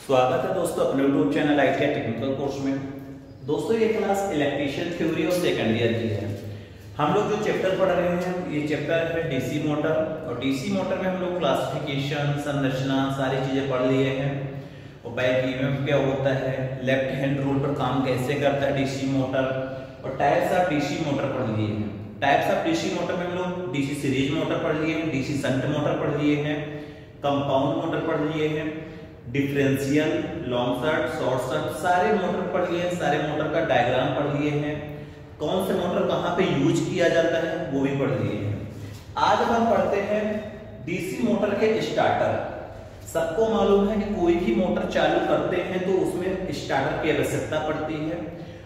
स्वागत है दोस्तों अपने YouTube channel IT technical course में। दोस्तों ये क्लास इलेक्ट्रीशियन थ्योरी और सेकंड ईयर की है। हम लोग जो चैप्टर पढ़ रहे हैं ये चैप्टर है डीसी मोटर, और डीसी मोटर में हम लोग क्लासिफिकेशन, संरचना, सारी चीजें पढ़ लिए हैं। और बैक ईएमएफ क्या होता है, लेफ्ट हैंड रूल पर काम कैसे करता है डीसी मोटर, और टाइप्स ऑफ डीसी मोटर पढ़ लिए हैं। टाइप्स ऑफ डीसी मोटर में हम लोग डीसी सीरीज मोटर पढ़ लिए हैं, डीसी शंट मोटर पढ़ लिए हैं, कंपाउंड मोटर पढ़ लिए हैं, differential, long shunt, short shunt, सारे मोटर पढ़ लिए हैं। सारे मोटर का डायग्राम पढ़ लिए हैं। कौन से मोटर कहाँ पे यूज किया जाता है वो भी पढ़ लिए हैं। आज हम पढ़ते हैं डीसी मोटर के स्टार्टर। सबको मालूम है कि कोई भी मोटर चालू करते हैं तो उसमें स्टार्टर की आवश्यकता पड़ती है,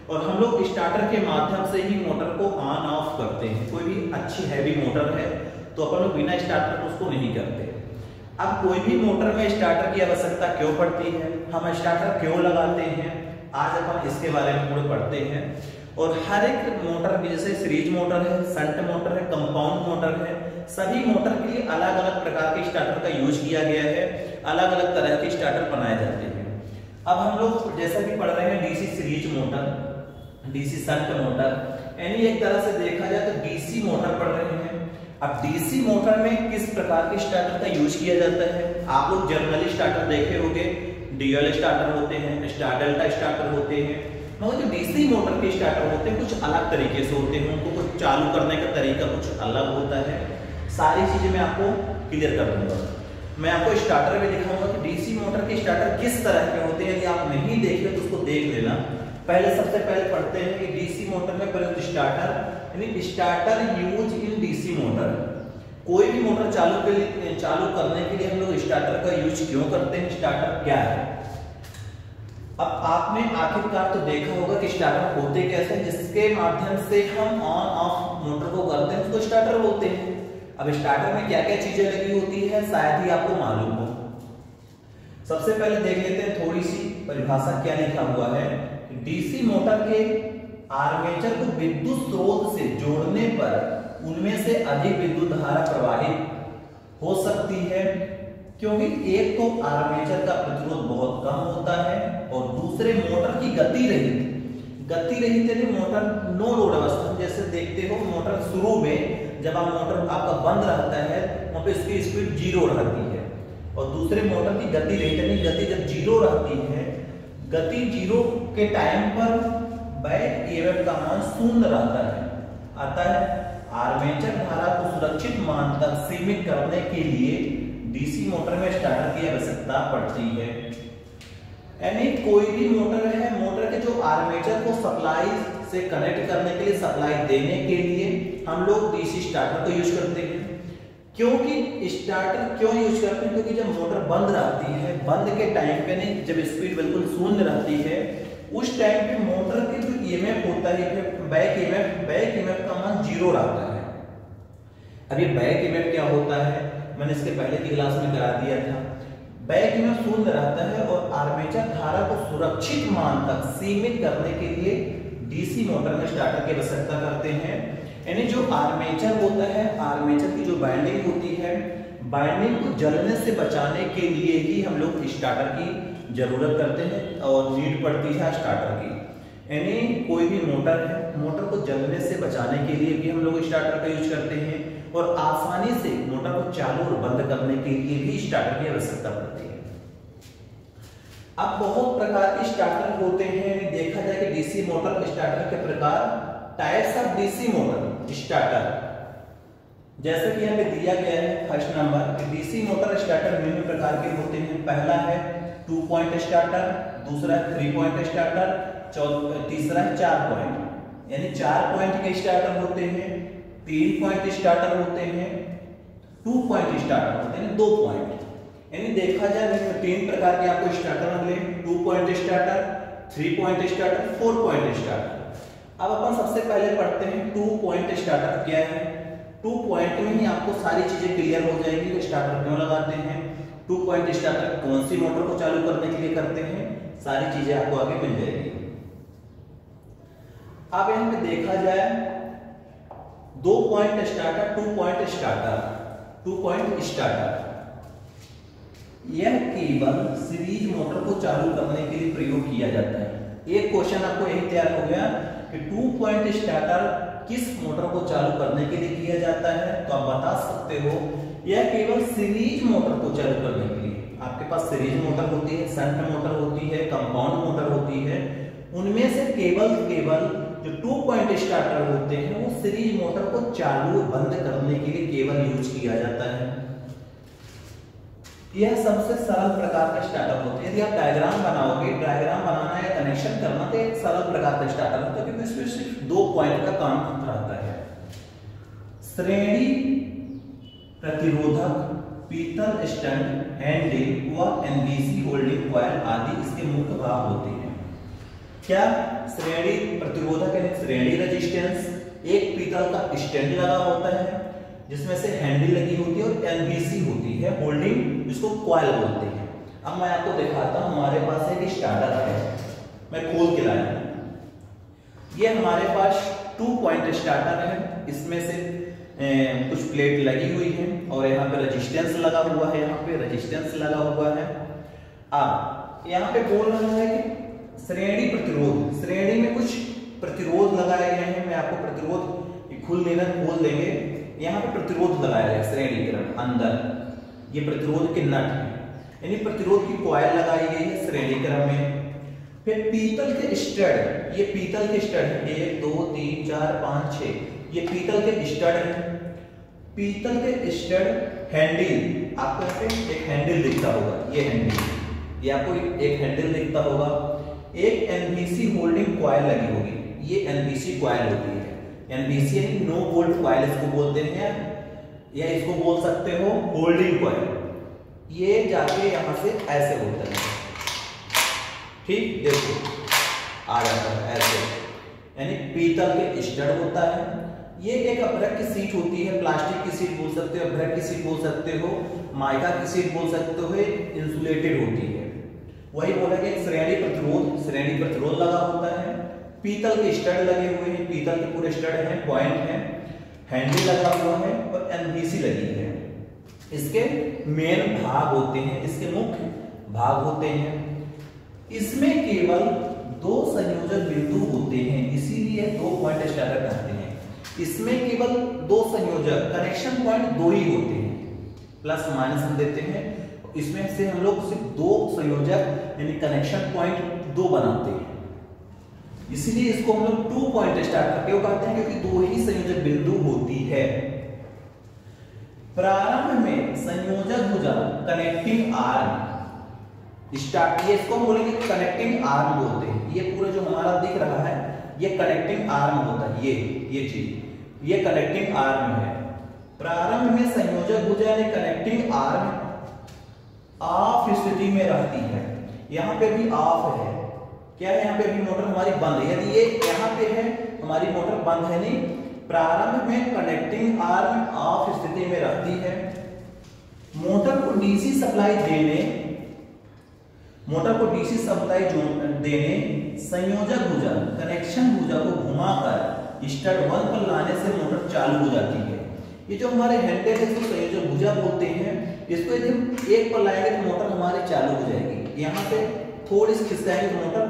और हम लोग स्टार्टर के माध्यम से ही मोटर को ऑन ऑफ करते हैं। कोई भी अच्छी हैवी मोटर है तो अपन लोग बिना स्टार्टर उसको नहीं करते। अब कोई भी मोटर में स्टार्टर की आवश्यकता क्यों पड़ती है, हम स्टार्टर क्यों लगाते हैं, आज अपन इसके बारे में थोड़ा पढ़ते हैं। और हर एक मोटर की, जैसे सीरीज मोटर है, शंट मोटर है, कंपाउंड मोटर है, सभी मोटर के लिए अलग अलग प्रकार के स्टार्टर का यूज किया गया है। अलग अलग तरह के स्टार्टर बनाए जाते हैं। अब हम लोग जैसा कि पढ़ रहे हैं DC series motor, DC shunt motor, यानी एक तरह से देखा जाए तो डीसी मोटर पढ़ रहे हैं। अब डीसी मोटर में किस प्रकार के स्टार्टर का यूज किया जाता है, आप लोग जनरली स्टार्टर देखे होंगे, डीएल स्टार्टर होते हैं, स्टार डेल्टा स्टार्टर होते हैं, मगर जो डीसी मोटर के स्टार्टर होते हैं कुछ अलग तरीके से होते हैं। उनको कुछ चालू करने का तरीका कुछ अलग होता है। सारी चीजें मैं आपको क्लियर कर दूंगा। मैं आपको स्टार्टर में दिखाऊंगा कि डीसी मोटर के स्टार्टर किस तरह के होते हैं। यदि आप नहीं देखे तो उसको देख लेना। पहले सबसे पहले पढ़ते हैं कि डीसी मोटर में प्रयुक्त स्टार्टर, यानी starter use in DC motor. कोई भी मोटर चालू करने के लिए हम लोग स्टार्टर का यूज क्यों करते हैं, स्टार्टर क्या है। अब आपने आखिरकार तो देखा होगा कि स्टार्टर होते कैसे, जिसके माध्यम से हम ऑन ऑफ मोटर को करते हैं उसको स्टार्टर बोलते हैं। अब स्टार्टर में क्या क्या चीजें लगी होती है शायद ही आपको मालूम हो। सबसे पहले देख लेते हैं थोड़ी सी परिभाषा क्या लिखा हुआ है। डीसी मोटर के आर्मेचर को विद्युत स्रोत से जोड़ने पर उनमें से अधिक विद्युत धारा प्रवाहित हो सकती है, क्योंकि एक तो आर्मेचर का प्रतिरोध बहुत कम होता है और दूसरे मोटर की गति रहित यानी मोटर नो लोड अवस्था। जैसे देखते हो मोटर शुरू में जब आप मोटर आपका बंद रहता है वहां पे इसकी स्पीड 0 रहती है, और दूसरे मोटर की गति रहित यानी गति जब 0 रहती है, गति 0 के टाइम पर बैक ईएमएफ का मान शून्य रहता है, आता है। आर्मेचर धारा को सुरक्षित मान तक सीमित करने के लिए डीसी मोटर में स्टार्टर की आवश्यकता पड़ती है। यानी कोई भी मोटर है, मोटर के जो आर्मेचर को सप्लाई से कनेक्ट करने के लिए, सप्लाई देने के लिए हम लोग डीसी स्टार्टर को यूज करते हैं। क्योंकि स्टार्टर क्यों यूज करते हैं, क्योंकि जब मोटर बंद रहती है, बंद के टाइम पे नहीं, जब स्पीड बिल्कुल शून्य रहती है, उस टाइम पे मोटर के जो ईएमएफ होता है, बैक ईएमएफ का मान 0 रहता है। अब ये बैक ईएमएफ क्या होता है, मैंने इसके पहले की क्लास में करा दिया था। बैक ईएमएफ शून्य रहता है और आर्मेचर धारा को सुरक्षित मान तक सीमित करने के लिए डीसी मोटर में स्टार्टर की आवश्यकता करते हैं। यानी जो आर्मेचर होता है, आर्मेचर की जो बाइंडिंग होती है, बाइंडिंग को जलने से बचाने के लिए ही हम लोग स्टार्टर की जरूरत करते हैं और नीड पड़ती है स्टार्टर की। यानी कोई भी मोटर है, मोटर को जलने से बचाने के लिए भी हम लोग स्टार्टर का यूज करते हैं, और आसानी से मोटर को चालू और बंद करने के लिए भी स्टार्टर की आवश्यकता पड़ती है। अब बहुत प्रकार के स्टार्टर होते हैं। देखा जाए कि डीसी मोटर स्टार्टर के प्रकार, types of DC motor starter, जैसे कि यहाँ पे दिया गया है first number, DC motor starter निम्न प्रकार के होते हैं। पहला है 2 पॉइंट स्टार्टर, दूसरा 3 पॉइंट स्टार्टर, तीसरा है 4 पॉइंट, यानी 4 पॉइंट के स्टार्टर होते हैं, 3 पॉइंट स्टार्टर होते हैं, 2 पॉइंट स्टार्टर होते हैं, 2 पॉइंट। यानी देखा जाए 3 प्रकार के आपको स्टार्टर मिले, 2 point starter, 3 point starter, 4 point starter. अब अपन सबसे पहले पढ़ते हैं 2 पॉइंट स्टार्टर क्या है। 2 पॉइंट में ही आपको सारी चीजें क्लियर हो जाएगी कि स्टार्टर क्यों लगाते हैं, 2 पॉइंट स्टार्टर कौन सी मोटर को चालू करने के लिए करते हैं, सारी चीजें आपको आगे मिल जाएगी। अब यहाँ पे देखा जाए 2 point starter, 2 point starter, 2 point starter, यह केवल सीरीज मोटर को चालू करने के लिए प्रयोग किया जाता है। एक क्वेश्चन आपको यही तैयार हो गया कि 2 पॉइंट स्टार्टर किस मोटर को चालू करने के लिए किया जाता है, तो आप बता सकते हो यह केवल सीरीज मोटर को चालू करने के लिए। आपके पास सीरीज मोटर होती है, शंट मोटर होती है, कंपाउंड मोटर होती है, उनमें से केवल जो 2 पॉइंट स्टार्टर होते हैं वो सीरीज मोटर को चालू बंद करने के लिए केवल यूज किया जाता है। यह सबसे सरल प्रकार का स्टार्टर होता है। यदि आप डायग्राम बनाओगे, डायग्राम बनाना या कनेक्शन करना तो एक सरल प्रकार का स्टार्टर होता है, क्योंकि इसमें सिर्फ 2 पॉइंट का काम रहता है। श्रेणी प्रतिरोधक, पीतल स्टैंड, हैंडल व एनबीसी होल्डिंग कॉइल आदि इसके मुख्य भाग होते हैं। क्या? श्रेणी प्रतिरोधक यानी श्रेणी रेजिस्टेंस, एक पीतल का स्टैंड लगा होता है जिसमें से हैंडल लगी होती है, और एनबीसी होती है होल्डिंग, जिसको कॉइल बोलते हैं। अब मैं आपको दिखाता हूं, हमारे पास एक स्टार्टर है, मैं खोल के लाया हूं। ये हमारे पास 2 पॉइंट स्टार्टर है, इसमें से कुछ प्लेट लगी हुई है और यहाँ पे रेजिस्टेंस लगा हुआ है, यहाँ पे रेजिस्टेंस लगा हुआ है। अब यहाँ पे बोल रहा है कि श्रेणी प्रतिरोध, श्रेणी में कुछ प्रतिरोध लगाए गए हैं। मैं आपको प्रतिरोध खोल देंगे। यहाँ पे प्रतिरोध लगाया गया श्रेणी के अंदर, ये प्रतिरोध के नट है, यानी प्रतिरोध की कॉइल लगाई गई है श्रेणी क्रम में। फिर पीतल के स्टड, ये पीतल के स्टड है, 1 2 3 4 5 6, ये पीतल के स्टड है। पीतल के स्टड, हैंडल, आपको यहाँ पे एक हैंडल दिखता होगा, ये हैंडल, ये आपको एक हैंडल दिखता होगा। एक एनबीसी होल्डिंग कॉइल लगी होगी, ये एनबीसी कॉइल होती है। एनबीसी यानी नो वोल्ट कॉइल इसको बोलते हैं, या इसको बोल सकते हो होल्डिंग कॉइल। ये जाके यहां से ऐसे होता है, ठीक, देखो आ जाता है ऐसे, यानी पीतल के स्टड होता है। ये एक अभ्रक की सीट होती है, प्लास्टिक की सीट बोल सकते हो, अभ्रक की सीट बोल सकते हो, माइका की सीट बोल सकते हो, इंसुलेटेड होती है। वही बोला कि श्रेणी प्रतिरोध लगा होता है, पीतल के स्टड लगे हुए हैं, पीतल के पूरे स्टड हैं, पॉइंट हैं, हैंडल लगा हुआ है और एनबीसी लगी है। इसके मेन भाग होते हैं, इसके मुख्य भाग होते हैं। इसमें केवल 2 संयोजक बिंदु होते हैं, इसीलिए 2 पॉइंट स्टार्टर कहते हैं। इसमें केवल 2 संयोजक, कनेक्शन पॉइंट 2 ही होते हैं, प्लस माइनस हम देते हैं। इसमें से हम लोग सिर्फ 2 संयोजक यानी कनेक्शन पॉइंट 2 बनाते हैं, इसीलिए इसको हम लोग 2 पॉइंट स्टार्टर क्यों कहते हैं, क्योंकि 2 ही संयोजक बिंदु होती है। प्रारंभ में संयोजक भुजा कनेक्टिंग आर्म स्टार्ट, ये इसको हम बोलेंगे कनेक्टिंग आर्म बोलते हैं। ये पूरा जो हमारा दिख रहा है ये कनेक्टिंग आर्म होता है, ये चीज, ये कनेक्टिंग आर्म है। प्रारंभ में संयोजक भुजा यानी कनेक्टिंग आर्म ऑफ स्थिति में रहती है। यहाँ पे भी ऑफ है, क्या है, यहाँ पे भी मोटर हमारी बंद है, यदि ये यहाँ पे है हमारी मोटर बंद है नहीं। प्रारंभ में कनेक्टिंग आर्म ऑफ स्थिति में रहती है। मोटर को डीसी सप्लाई देने संयोजक भुजा, कनेक्शन भुजा को घुमाकर स्टार्ट 1 पर लाने से मोटर चालू हो जाती है। ये जो हमारे हैंडल है इसको संयोजक भुजा बोलते हैं। इसको यदि हम 1 पर लाएंगे तो मोटर हमारी चालू हो जाएगी। यहाँ पे थोड़ी सी खिसकाएंगे तो मोटर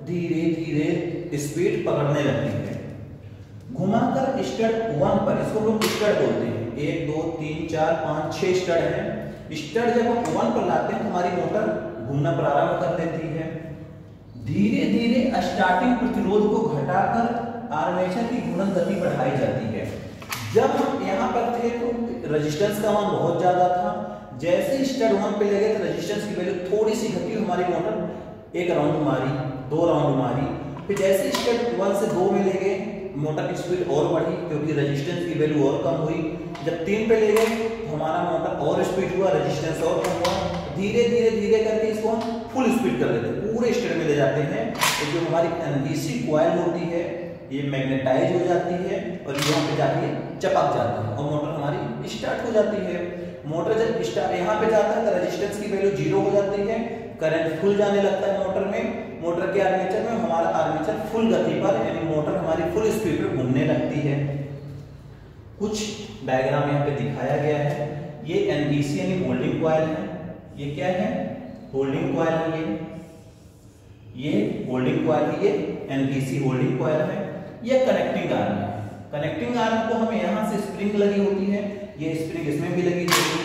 धीरे धीरे स्पीड पकड़ने लगती है। घुमाकर स्टार्ट 1 पर, इसको लोग स्टार्ट बोलते हैं। 1 2 3 4 5 6 स्टार्ट है। स्टार्ट जब हम 1 पर लाते हैं तो हमारी मोटर घूमना प्रारंभ कर देती है। धीरे धीरे स्टार्टिंग प्रतिरोध को घटाकर आर्मेचर की घूर्णन गति बढ़ाई जाती है। जब हम यहाँ पर थे तो रेजिस्टेंस का मान बहुत ज्यादा था, जैसे स्टार्ट 1 पे लगे तो रेजिस्टेंस की वैल्यू थोड़ी सी घटी, हमारी मोटर 1 राउंड मारी, 2 राउंड मारी। फिर जैसे स्टार्ट 1 से 2 में ले गए मोटर की स्पीड और बढ़ी क्योंकि रेजिस्टेंस की वैल्यू और कम हुई। जब 3 पे ले गए तो हमारा मोटर और स्पीड हुआ, रेजिस्टेंस और कम हुआ। धीरे धीरे धीरे करके इसको हम फुल स्पीड कर देते हैं, पूरे स्टेट में ले जाते हैं। तो जो हमारी एनबीसी कॉइल होती है ये मैग्नेटाइज हो जाती है और यहाँ पे जाके चपक जाती है और मोटर हमारी स्टार्ट हो जाती है। मोटर जब स्टार्ट यहाँ पे जाता है तो रेजिस्टेंस की वैल्यू 0 हो जाती है, करंट फुल जाने लगता है मोटर में। मोटर के आर्मेचर में हमारा आर्मेचर फुल गति पर यानी मोटर हमारी फुल स्पीड पर घूमने लगती है। कुछ डायग्राम यहाँ पे दिखाया गया है। ये एनबीसी यानी होल्डिंग कॉइल है, ये क्या है, होल्डिंग कॉइल है, ये होल्डिंग कॉइल है, ये एनबीसी होल्डिंग कॉइल है, ये कनेक्टिंग आर्म है। कनेक्टिंग आर्म को हमें यहाँ से स्प्रिंग लगी होती है, ये स्प्रिंग इसमें भी लगी होती है,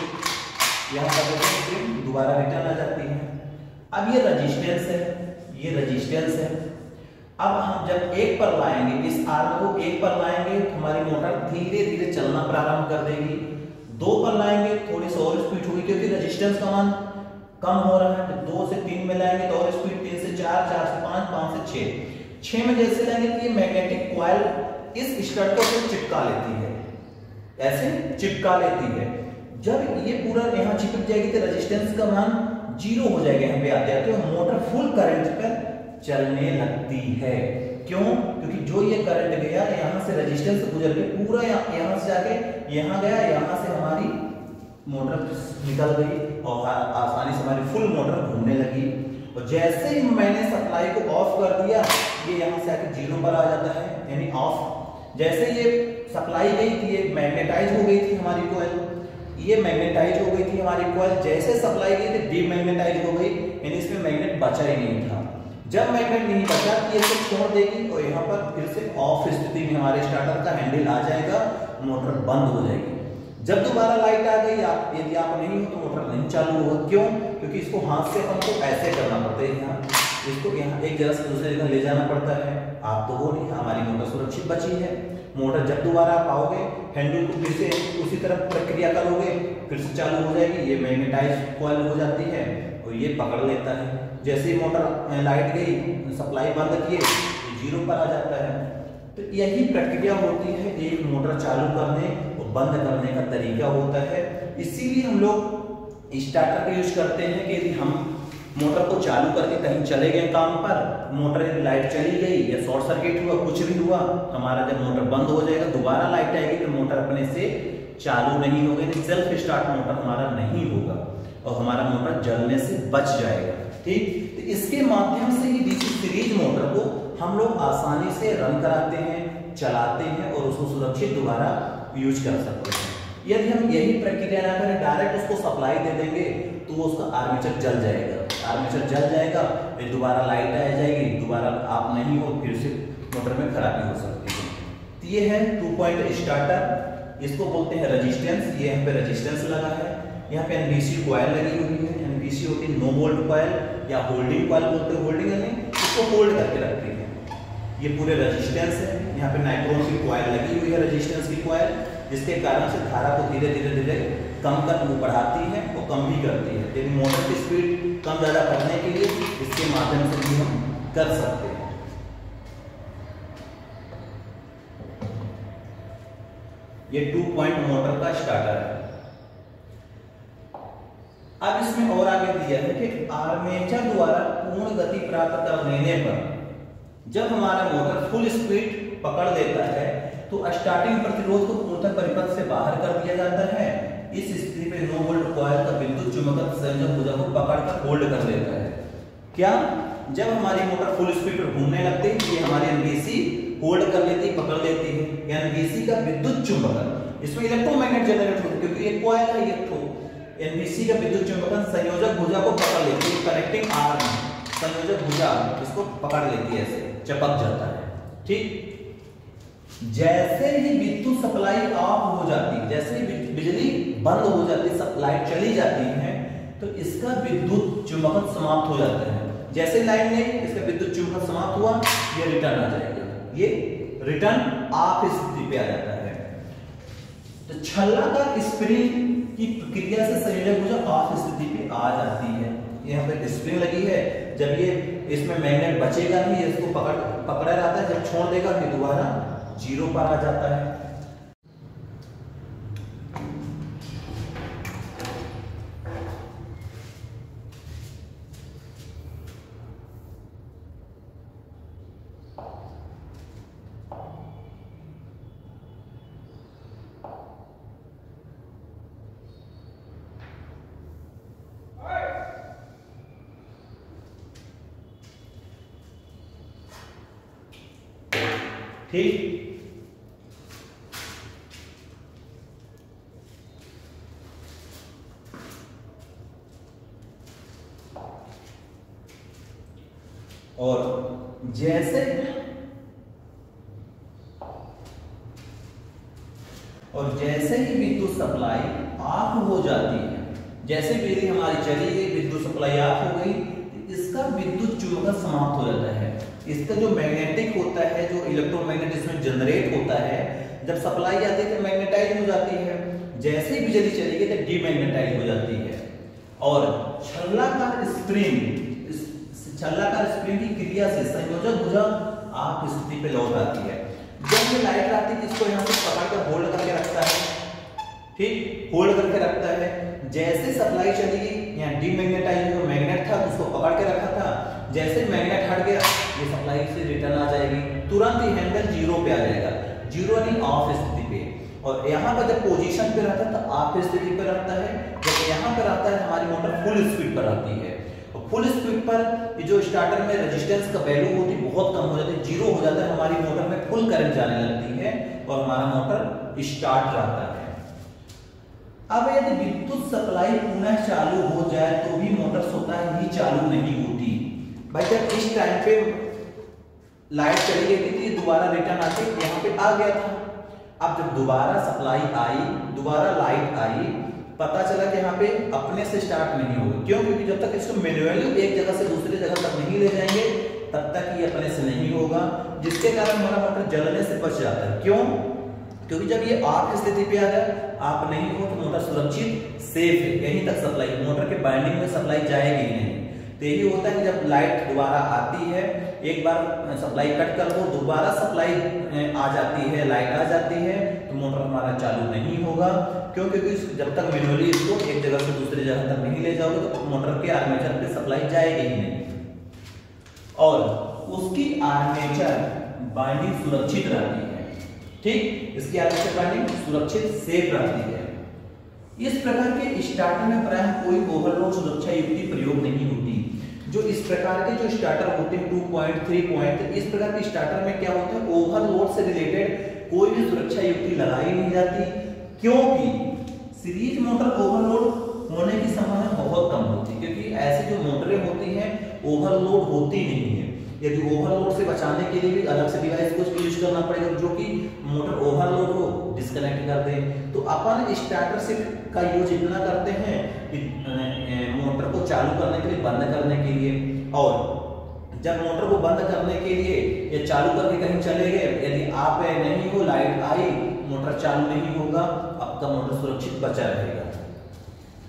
यहाँ पर स्प्रिंग दोबारा रिटर्न आ जाती है। अब ये रेजिस्टेंस है, ये रेजिस्टेंस है। अब हम जब एक पर लाएंगे, इस आर्म को एक पर लाएंगे तो हमारी मोटर धीरे धीरे चलना प्रारंभ कर देगी। दो पर लाएंगे थोड़ी सी और स्पीड होगी, क्योंकि रेजिस्टेंस का मान कम हो रहा है। तो 2 से 3 में लाएंगे तो और स्पीड, 3 से 4, 4 से 5, 5 से 6। 6 में जैसे लाएंगे तो ये मैग्नेटिक कॉइल इस स्टड को चिपका लेती है, ऐसे चिपका लेती है। जब ये पूरा यहाँ चिपक जाएगी तो रेजिस्टेंस का मान 0 हो जाएगा यहाँ पे आते आते, और मोटर फुल करंट पर चलने लगती है। क्यों? क्योंकि जो ये करंट गया यहाँ से रेजिस्टेंस से गुजर के पूरा यहाँ से जाके यहाँ गया, यहाँ से हमारी मोटर निकल गई और आसानी से हमारी फुल मोटर घूमने लगी। और जैसे ही मैंने सप्लाई को ऑफ कर दिया, ये यहाँ से आके 0 पर आ जाता है, यानी ऑफ। जैसे ये सप्लाई गई थी, ये मैग्नेटाइज हो गई थी हमारी कॉइल, ये मैग्नेटाइज हो गई थी हमारी कॉइल। जैसे सप्लाई गई थी डीमैग्नेटाइज हो गई, यानी इसमें मैग्नेट बचा ही नहीं था। जब मैग्नेट नहीं बचा तो ये सब छोड़ देगी और यहाँ पर फिर से ऑफ स्थिति में हमारे स्टार्टर का हैंडल आ जाएगा, मोटर बंद हो जाएगी। जब दोबारा लाइट आ गई, यदि आप नहीं हो तो मोटर नहीं चालू होगा। क्यों? क्योंकि इसको हाथ से हमको ऐसे करना पड़ता है, यहाँ इसको यहाँ एक जगह से दूसरी जगह ले जाना पड़ता है। आप तो वो नहीं, हमारी मोटर सुरक्षित बची है। मोटर जब दोबारा आप आओगे, हैंडल को फिर से उसी तरह प्रक्रिया करोगे, फिर से चालू हो जाएगी, ये मैग्नेटाइज कॉइल हो जाती है और ये पकड़ लेता है। जैसे ही मोटर लाइट गई, सप्लाई बंद किए, ये 0 पर आ जाता है। तो यही प्रक्रिया होती है एक मोटर चालू करने और बंद करने का तरीका होता है। इसीलिए हम लोग स्टार्टर का यूज करते हैं कि यदि हम मोटर को चालू करके कहीं चले गए काम पर, मोटर लाइट चली गई या शॉर्ट सर्किट हुआ, कुछ भी हुआ, हमारा जब मोटर बंद हो जाएगा, दोबारा लाइट आएगी तो मोटर अपने से चालू नहीं होगी, सेल्फ स्टार्ट मोटर हमारा नहीं होगा और हमारा मोटर जलने से बच जाएगा। ठीक, तो इसके माध्यम से ही डीसी सीरीज मोटर को हम लोग आसानी से रन कराते हैं, चलाते हैं और उसको सुरक्षित दोबारा यूज कर सकते हैं। यदि हम यही प्रक्रिया ना करें, डायरेक्ट उसको सप्लाई दे देंगे तो वो उसका आर्मेचर जल जाएगा, आर्मेचर जल जाएगा, फिर दोबारा लाइट आ जाएगी, दोबारा आप नहीं हो, फिर से मोटर में खराबी हो सकती है। तो ये है 2 पॉइंट स्टार्टर, इसको बोलते हैं रेजिस्टेंस। ये यहाँ पे रेजिस्टेंस लगा है, यहाँ पे एनबीसी कॉइल लगी हुई है। एनबीसी होती है नो बोल्ट कॉइल या होल्डिंग कॉइल बोलते हैं, होल्डिंग यानी इसको होल्ड करके रखती है। ये पूरे रेजिस्टेंस है, यहाँ पे नाइट्रोन की कॉइल लगी हुई है, रेजिस्टेंस की कॉइल, जिसके कारण से धारा को धीरे धीरे धीरे कम कर वो बढ़ाती है और कम भी करती है। यदि मोटर की स्पीड कम ज्यादा करने के लिए इसके माध्यम से भी हम कर सकते हैं। ये 2 पॉइंट मोटर का स्टार्टर है। अब इसमें और आगे दिया है कि आर्मेचर द्वारा पूर्ण गति प्राप्त कर लेने पर जब हमारा मोटर फुल स्पीड पकड़ लेता है तो स्टार्टिंग प्रतिरोध को पूर्णतः परिपथ से बाहर कर दिया जाता है। इस स्थिति में नो वोल्ट कॉइल का विद्युत चुंबकत्व संयोजक भुजा को पकड़कर होल्ड कर लेता है। क्या? जब हमारी मोटर फुल स्पीड पर घूमने लगती है, ये हमारी एनबीसी होल्ड कर लेती है, पकड़ लेती है। एनबीसी का विद्युत चुंबकत्व, इसमें इलेक्ट्रोमैग्नेट जनरेट होता है क्योंकि ये कॉइल है, ये थ्रो। एनबीसी का विद्युत चुंबकत्व संयोजक भुजा को पकड़ लेती है, कनेक्टिंग आर्म संयोजक भुजा इसको पकड़ लेती है, ऐसे चपक जाता है। ठीक, जैसे ही विद्युत सप्लाई ऑफ हो जाती है, जैसे ही बिजली बंद हो जाती है, सप्लाई चली जाती है, तो इसका विद्युत चुंबकत्व समाप्त हो जाता है। जैसे लाइन नहीं, इसका विद्युत चुंबकत्व समाप्त हुआ, ये रिटर्न आ जाएगा, ये रिटर्न ऑफ स्थिति पे आ जाता है। तो छल्लाकार स्प्रिंग की प्रक्रिया से संयोजक भुजा ऑफ स्थिति पे आ जाती है। यहाँ पे स्प्रिंग लगी है, जब ये इसमें मैग्नेट बचेगा नहीं, इसको पकड़ा रहता है, जब छोड़ देगा फिर दोबारा 0 पर आ जाता है। ठीक, और जैसे ही विद्युत सप्लाई ऑफ हो जाती है, जैसे बिजली हमारी चली गई, विद्युत सप्लाई ऑफ हो गई, इसका विद्युत चुंबकन समाप्त हो जाता है। इसका जो मैग्नेटिक होता है, जो इलेक्ट्रोमैग्नेट इसमें जनरेट होता है, जब सप्लाई आती है तो मैग्नेटाइज हो जाती है, जैसे ही बिजली चली गई तो डीमैग्नेटाइज हो जाती है। और छल्लाकार स्प्रिंग की क्रिया से संयोजक भुजा आप स्थिति पे लौट आती है। जब ये लाइट आती है इसको यहाँ से पकड़ कर होल्ड करके रखता है, ठीक, होल्ड करके रखता है। जैसे सप्लाई चली गई, यहाँ डीमैग्नेटाइज जो मैग्नेट था उसको पकड़ के रखा था, जैसे मैग्नेट हट गया ये सप्लाई से रिटर्न आ जाएगी, तुरंत ही हैंडल जीरो पे आ जाएगा, जीरो यानी ऑफ स्थिति पे। और यहाँ पर जब पोजीशन पे रहता है तो ऑफ स्थिति पे रहता है, जब यहाँ पे रहता है हमारी मोटर फुल स्पीड पर आती है। और फुल स्पीड पर जो स्टार्टर में रेजिस्टेंस का वैल्यू होती है बहुत कम हो जाती है, जीरो हो जाता है, हमारी मोटर में फुल करंट जाने लगती है और हमारा मोटर स्टार्ट रहता है। अब यदि विद्युत सप्लाई पुनः चालू हो जाए तो भी मोटर स्वतः ही चालू नहीं होती। भाई जब इस टाइम पे लाइट चली गई थी, दोबारा रिटर्न आके यहाँ पे आ गया था। अब जब दोबारा सप्लाई आई, दोबारा लाइट आई, पता चला कि यहाँ पे अपने से स्टार्ट नहीं होगी। क्यों? क्योंकि जब तक इसको मैन्युअली एक जगह से दूसरी जगह तक नहीं ले जाएंगे तब तक ये अपने से नहीं होगा, जिसके कारण हमारा मोटर जलने से बच जाता है। क्यों? क्योंकि जब ये ऑफ स्थिति पे आ जाए, आप नहीं हो तो मोटर सुरक्षित सेफ है, यहीं तक सप्लाई, मोटर के बाइंडिंग में सप्लाई जाएगी ही नहीं। तो यही होता है कि जब लाइट दोबारा आती है, एक बार सप्लाई कट कर दो, दोबारा सप्लाई आ जाती है, लाइट आ जाती है, तो मोटर हमारा चालू नहीं होगा। क्यों? क्योंकि जब तक मैन्युअली इसको एक जगह से दूसरी जगह तक नहीं ले जाओगे तो मोटर के आर्मेचर पे सप्लाई जाएगी ही नहीं, और उसकी आर्मेचर बाइंडिंग सुरक्षित रहती है, ठीक, इसकी आर्मेचर बाइंडिंग सुरक्षित सेफ रहती है। इस प्रकार के स्टार्टर में प्रायः कोई ओवरलोड सुरक्षा युक्ति प्रयोग नहीं होती। जो इस प्रकार के जो स्टार्टर होते हैं 2 पॉइंट 3 पॉइंट, इस प्रकार के स्टार्टर में क्या होता है, ओवरलोड से रिलेटेड कोई भी सुरक्षा युक्ति लगाई नहीं जाती, क्योंकि सीरीज मोटर ओवरलोड होने की संभावना बहुत कम होती है, क्योंकि ऐसी जो मोटरें होती हैं ओवरलोड होती नहीं है। यदि ओवरलोड से बचाने के लिए भी अलग से डिवाइस कुछ यूज करना पड़ेगा, जो कि मोटर ओवरलोड हो डिस्कनेक्ट कर दें। तो अपन स्टार्टर से का यूज इतना करते हैं कि मोटर को चालू करने के लिए, बंद करने के लिए, और जब मोटर को बंद करने के लिए या चालू करके कहीं चले गए, यदि आप नहीं हो, लाइट आई, मोटर चालू नहीं होगा, आपका मोटर सुरक्षित बचा रहेगा।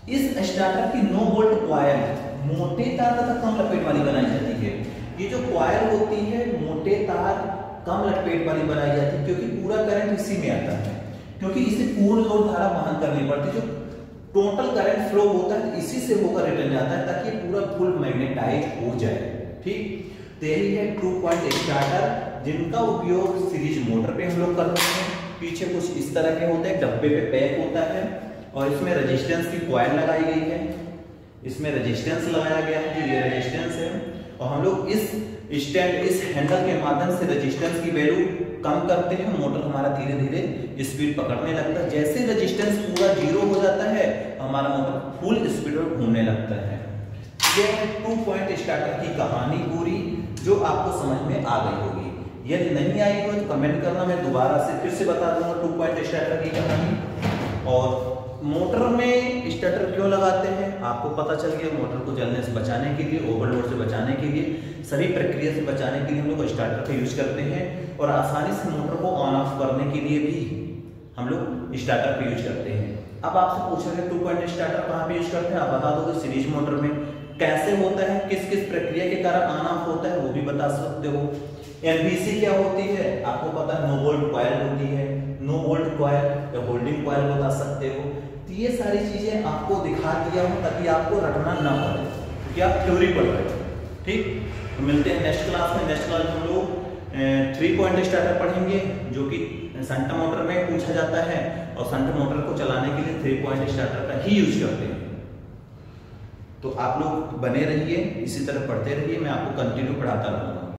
इस स्टार्टर की नो वोल्ट कॉइल मोटे तार तथा कम लपेट वाली बनाई जाती है। ये जो कॉइल होती है मोटे तार कम लपेट वाली बनाई जाती है, क्योंकि पूरा करंट इसी में आता है, क्योंकि इसे पूर्ण लोड धारा वहन करनी पड़ती है। जो टोटल करंट फ्लो होता है इसी से होकर रिटर्न जाता है, ताकि पूरा फुल मैग्नेटाइज हो जाए, ठीक। तो यही है 2 पॉइंट स्टार्टर, जिनका उपयोग सीरीज मोटर पे हम लोग करते हैं। पीछे कुछ इस तरह के होते हैं, डब्बे पे पैक होता है, और इसमें रेजिस्टेंस की कॉइल लगाई गई है, इसमें रेजिस्टेंस लगाया गया है, जो ये रेजिस्टेंस है, और हम लोग इस स्टैंड, इस हैंडल के माध्यम से रेजिस्टेंस की वैल्यू कम करते हैं, मोटर हमारा धीरे धीरे स्पीड पकड़ने लगता है। जैसे रेजिस्टेंस पूरा जीरो हो जाता है, हमारा मोटर फुल स्पीड पर घूमने लगता है। ये 2 पॉइंट स्टार्टर की कहानी पूरी, जो आपको समझ में आ गई होगी। यदि नहीं आई हो तो कमेंट करना, मैं दोबारा से फिर से बता दूंगा 2 पॉइंट स्टार्टर की कहानी। और मोटर में स्टार्टर क्यों लगाते हैं आपको पता चल गया। मोटर को जलने से बचाने के लिए, ओवरलोड से बचाने के लिए, सभी प्रक्रिया से बचाने के लिए हम लोग स्टार्टर का यूज करते हैं, और आसानी से मोटर को ऑन ऑफ करने के लिए भी हम लोग स्टार्टर का यूज करते हैं। अब आपसे पूछेंगे 2 पॉइंट स्टार्टर कहाँ पे यूज करते हैं, आप बता दोगे सीरीज मोटर में। कैसे होता है, किस किस प्रक्रिया के कारण ऑन ऑफ होता है, वो भी बता सकते हो। एनबीसी क्या होती है आपको पता है, नो वोल्ट कॉइल होती है, नो वोल्ट कॉइल या होल्डिंग कॉइल बता सकते हो। तो ये सारी चीजें आपको दिखा दिया हूं ताकि आपको रटना ना पड़े, क्योंकि आप थ्योरी पढ़ रहे हो, ठीक। तो मिलते हैं नेक्स्ट क्लास में। नेक्स्ट क्लास में हम लोग 3 पॉइंट स्टार्टर पढ़ेंगे, जो कि शंट मोटर में पूछा जाता है, और शंट मोटर को चलाने के लिए 3 पॉइंट स्टार्टर का ही यूज करते हैं। तो आप लोग बने रहिए, इसी तरह पढ़ते रहिए, मैं आपको कंटिन्यू पढ़ाता रहूंगा।